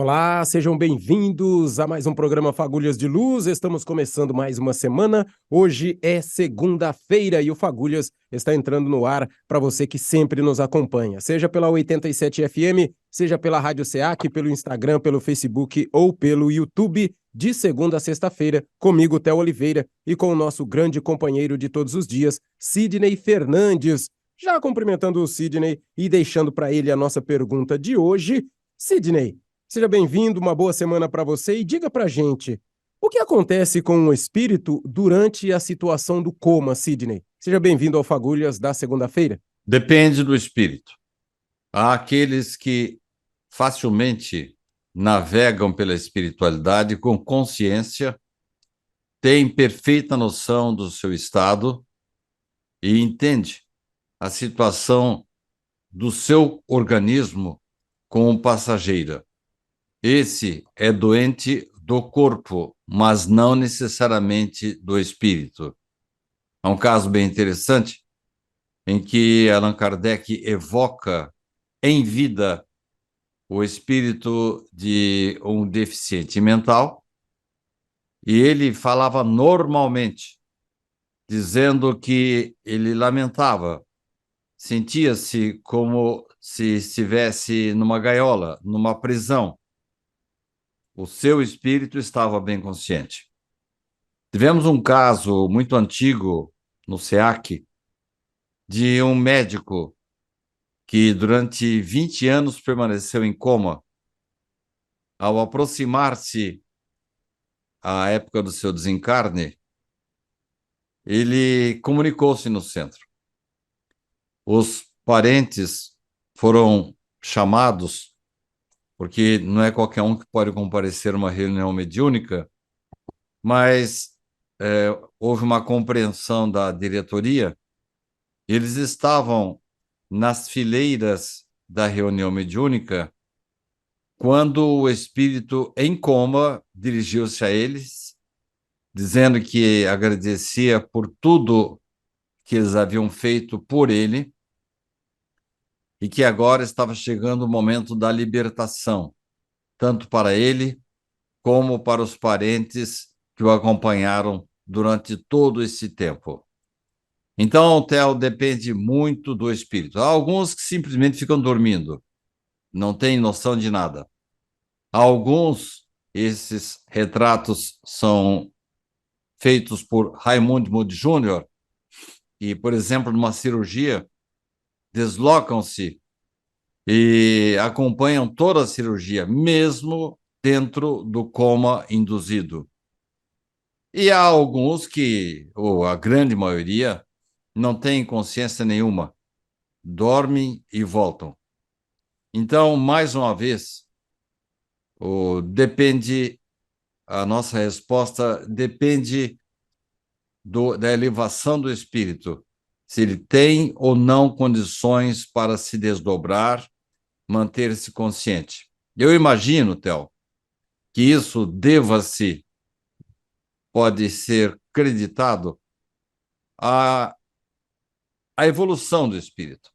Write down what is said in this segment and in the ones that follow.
Olá, sejam bem-vindos a mais um programa Fagulhas de Luz. Estamos começando mais uma semana. Hoje é segunda-feira e o Fagulhas está entrando no ar para você que sempre nos acompanha, seja pela 87 FM, seja pela Rádio SEAC, pelo Instagram, pelo Facebook ou pelo YouTube, de segunda a sexta-feira, comigo, Theo Oliveira, e com o nosso grande companheiro de todos os dias, Sidney Fernandes. Já cumprimentando o Sidney e deixando para ele a nossa pergunta de hoje, Sidney, seja bem-vindo, uma boa semana para você e diga para a gente, o que acontece com o espírito durante a situação do coma, Sidney? Seja bem-vindo ao Fagulhas da segunda-feira. Depende do espírito. Há aqueles que facilmente navegam pela espiritualidade com consciência, têm perfeita noção do seu estado e entende a situação do seu organismo como passageira. Esse é doente do corpo, mas não necessariamente do espírito. É um caso bem interessante em que Allan Kardec evoca em vida o espírito de um deficiente mental e ele falava normalmente, dizendo que ele lamentava, sentia-se como se estivesse numa gaiola, numa prisão. O seu espírito estava bem consciente. Tivemos um caso muito antigo no SEAC de um médico que durante 20 anos permaneceu em coma. Ao aproximar-se à época do seu desencarne, ele comunicou-se no centro. Os parentes foram chamados, porque não é qualquer um que pode comparecer a uma reunião mediúnica, mas houve uma compreensão da diretoria. Eles estavam nas fileiras da reunião mediúnica quando o espírito em coma dirigiu-se a eles, dizendo que agradecia por tudo que eles haviam feito por ele e que agora estava chegando o momento da libertação, tanto para ele como para os parentes que o acompanharam durante todo esse tempo. Então, o Theo depende muito do espírito. Há alguns que simplesmente ficam dormindo, não têm noção de nada. Há alguns, esses retratos são feitos por Raimundo Moody Jr., e, por exemplo, numa cirurgia, deslocam-se e acompanham toda a cirurgia, mesmo dentro do coma induzido. E há alguns que, ou a grande maioria, não têm consciência nenhuma, dormem e voltam. Então, mais uma vez, a nossa resposta depende da elevação do espírito, se ele tem ou não condições para se desdobrar, manter-se consciente. Eu imagino, Theo, que isso pode ser creditado à evolução do espírito.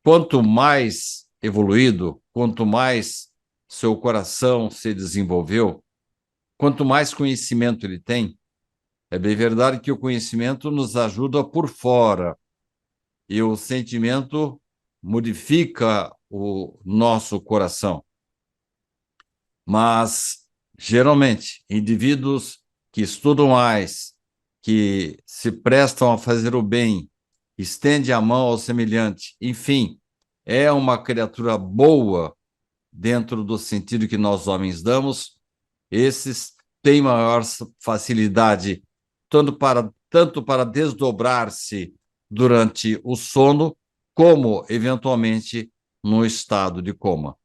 Quanto mais evoluído, quanto mais seu coração se desenvolveu, quanto mais conhecimento ele tem, é bem verdade que o conhecimento nos ajuda por fora e o sentimento modifica o nosso coração. Mas, geralmente, indivíduos que estudam mais, que se prestam a fazer o bem, estende a mão ao semelhante, enfim, é uma criatura boa dentro do sentido que nós homens damos, esses têm maior facilidade tanto para desdobrar-se durante o sono, como, eventualmente, no estado de coma.